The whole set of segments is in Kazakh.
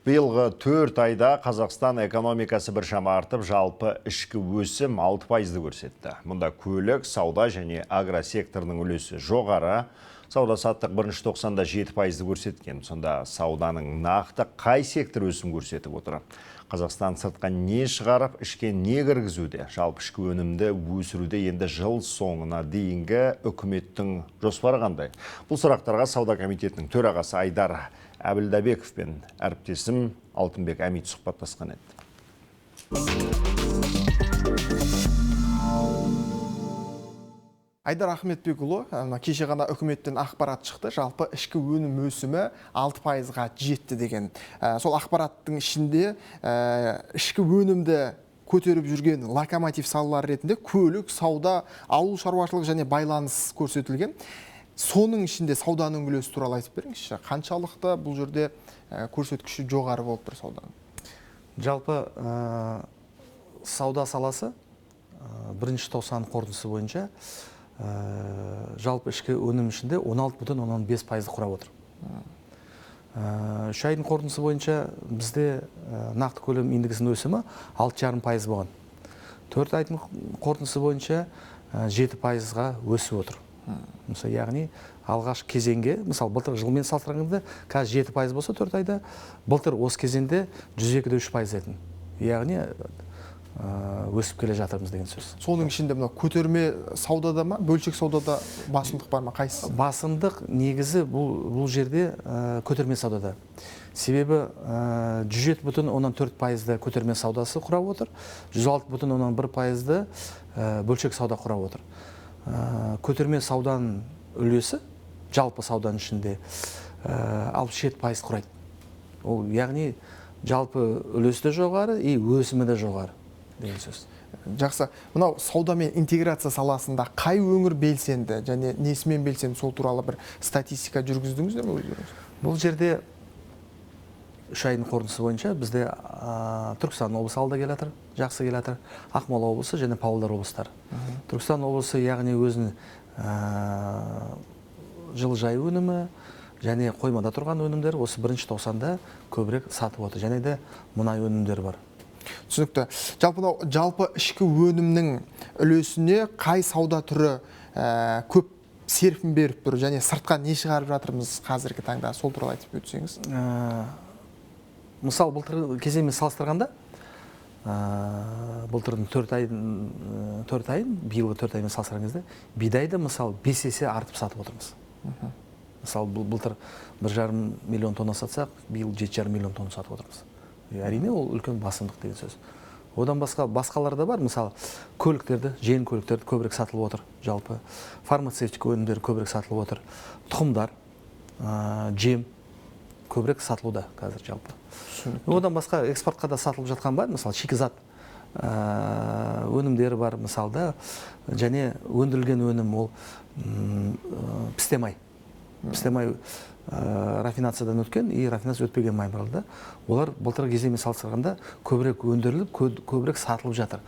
Биылғы 4 айда Қазақстан экономикасы біршама артып, жалпы ішкі өсім 6% көрсетті. Мұнда көлік, сауда және агросекторының үлесі жоғары. Сауда-саттық бірінші тоқсанда 7% көрсеткен. Сонда сауданың нақты қай сектор өсім көрсетіп отыр? Қазақстан сыртқа не шығарып, ішке не кіргізуде? Жалпы ішкі өнімді өсіруде енді жыл соңына дейінгі үкіметтің жоспары қандай? Бұл сұрақтарға сауда комитетінің төрағасы Айдар Әбілдабеков пен әріптесім Алтынбек Әмит сұхбаттасқан еді. Айдар Ахметбекұлы, кеше ғана үкіметтен ақпарат шықты, жалпы ішкі өнім өсімі 6%-ға жетті деген. Сол ақпараттың ішінде ішкі өнімді көтеріп жүрген локомотив салалар ретінде көлік, сауда, ауыл шаруашылығы және байланыс көрсетілген. Соның ішінде сауданың үлесі туралы айтып беріңізші. Қаншалықты бұл жерде көрсеткіші жоғары болып тұр сауданың? Жалпы сауда саласы бірінші тоқсан қорытындысы бойынша жалпы ішкі өнім ішінде 16,5% құрап отыр. Үш айдың қорытындысы бойынша бізде нақты көлем индексінің өсімі 6,5% болған. 4 айдың қорытындысы бойынша 7%-ға өсіп отыр. Мысалы, яғни алғаш кезеңге, мысалы, былтыр жылмен салыстырғанда қазір 7% болса 4 айда, былтыр осы кезеңде 102,3% етін. Яғни өсіп келе жатырмыз деген сөз. Соның ішінде мына көтерме саудада ма, бөлшек саудада басымдық бар ма, қайсысы? Басымдық негізі бұл жерде көтерме саудада. Себебі 107,4%-ды көтерме саудасы құрап отыр, 106,1%-ды бөлшек сауда құрап отыр. Көтерме сауданың үлесі жалпы сауданың ішінде 67% құрайды. Ол яғни жалпы үлесі де жоғары, өсімі де жоғары деген сөз. Жақсы. Мынау саудамен интеграция саласында қай өңір белсенді және несімен белсенді, сол туралы бір статистика жүргіздіңіздер ме өздеріңіз? Бұл жерде 3 айдың қорытындысы бойынша бізде Түркістан облысы алда келе жатыр, жақсы келе жатыр, Ақмола облысы және Павлодар облыстары. Түркістан облысы яғни өзінің жылыжай өнімі және қоймада тұрған өнімдер осы бірінші тоқсанда көбірек сатып отыр. Және де мұнай өнімдері бар. Түсінікті. Жалпы ішкі өнімнің үлесіне қай сауда түрі көп серпін беріп тұр және сыртқа не шығарып жатырмыз қазіргі таңда, сол туралы айтып өтсеңіз? Мысалы, былтыр кезеңмен салыстырғанда, былтырдың 4 айын, биылғы 4 аймен салыстырған кезде, бидайды мысалы 5 есе артып сатып отырмыз. Мысалы, былтыр 1,5 миллион тонна сатсақ, биыл 7,5 миллион тонна сатып отырмыз. Әрине, ол үлкен басымдық деген сөз. Одан басқалар да бар, мысалы, көліктерді, жеңіл көліктерді көбірек сатылып отыр, жалпы. Фармацевтика өнімдері көбірек сатылып отыр. Тұқымдар, жем көбірек сатылуда қазір жалпы. Одан басқа экспортқа да сатылып жатқан бар, мысалы, шикізат өнімдері бар, мысалда, және өндірілген өнім ол пістемай. Пістемай рафинациядан өткен и рафинация өтпеген май бар. Олар былтыр кезеңмен салыстырғанда көбірек өндіріліп, көбірек сатылып жатыр.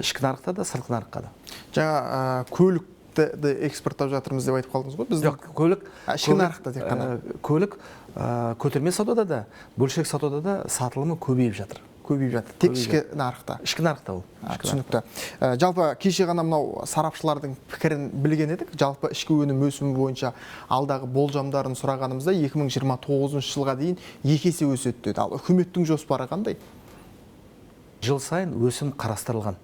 Ішкі нарықта да, сыртқы нарыққа да. Жаңа көлікті экспорттап жатырмыз деп айтып қалдыңыз ғой? Жоқ, көлік ішкі нарықта тек қана. Көлік көтерме саудада да, бөлшек саудада да сатылымы көбейіп жатыр. Тек ішкі нарықта. Ішкі нарықта ол. Түсінікті. Жалпы кеше ғана мынау сарапшылардың пікірін білген едік. Жалпы ішкі өнім өсімі бойынша алдағы болжамдарын сұрағанымызда 2029 жылға дейін 2 есе өседі деді. Ал үкіметтің жоспары қандай? Жыл сайын өсім қарастырылған.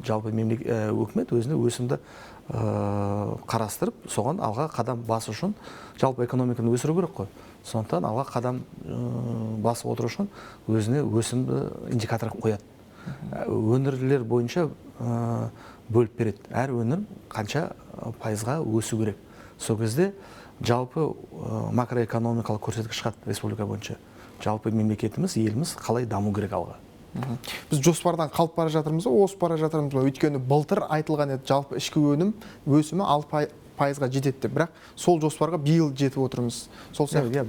Жалпы үкімет өзіне өсімді қарастырып, соған алға қадам басу үшін жалпы экономиканы өсіру керек қой. Сондықтан алға қадам басып отыру үшін өзіне өсімді индикатор қояды. Өңірлер бойынша бөліп береді. Әр өңір қанша пайызға өсу керек. Сол кезде жалпы макроэкономикалық көрсеткіш шығады республика бойынша. Жалпы мемлекетіміз, еліміз қалай даму керек алға. Біз жоспардан қалып бара жатырмыз ба, осып бара жатырмыз ба? Өйткені былтыр айтылған еді, жалпы ішкі өнім өсімі 6%-ға жетеді. Бірақ сол жоспарға биыл жетіп отырмыз. Сол сияқты.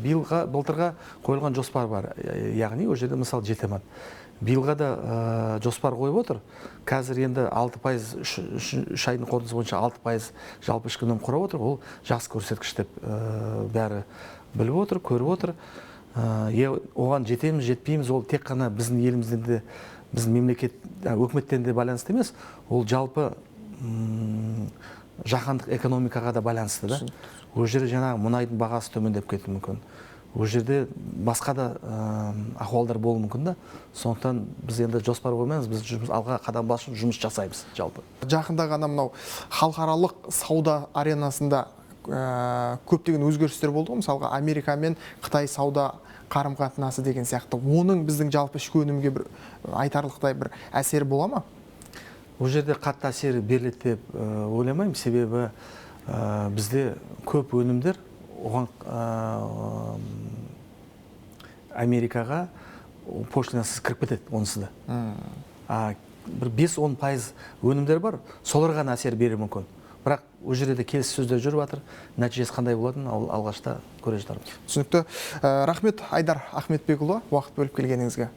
Былтырға қойылған жоспар бар. Яғни, ол жерде мысалы жете алмады. Биылға да жоспар қойып отыр. Қазір енді 6%, 3 айдың қорытындысы бойынша 6% жалпы ішкі өнім құрап отыр. Ол жақсы көрсеткіш деп бәрі біліп отыр, көріп отыр. оған жетеміз жетпейміз, ол тек қана біздің елімізден де, біздің мемлекет өкіметтен де байланысты емес, ол жалпы жаһандық экономикаға да байланысты да. Ол жерде жаңағы мұнайдың бағасы төмендеп кетуі мүмкін. Ол жерде басқа да ахуалдар болуы мүмкін да. Сондықтан біз енді жоспар қоймаймыз, біз алға қадам басып жұмыс жасаймыз жалпы. Жақында ғана мынау халықаралық сауда аренасында көптеген өзгерістер болды ғой. Мысалға Америка мен Қытай сауда қарым-қатынасы деген сияқты. Оның біздің жалпы ішкі өнімге бір айтарлықтай бір әсері бола ма? Ол жерде қатты әсері беріледі деп ойламаймын, себебі бізде көп өнімдер оған Америкаға пошлинасыз кіріп кетеді, онысы да. Бір 5-10% өнімдер бар, соларға ғана әсер беруі мүмкін. Бірақ ол жерде келіссөздер жүріп жатыр, нәтижесі қандай болатынын алғашта көре жатармыз. Түсінікті. Рахмет Айдар Ахметбекұлы, уақыт бөліп келгеніңізге.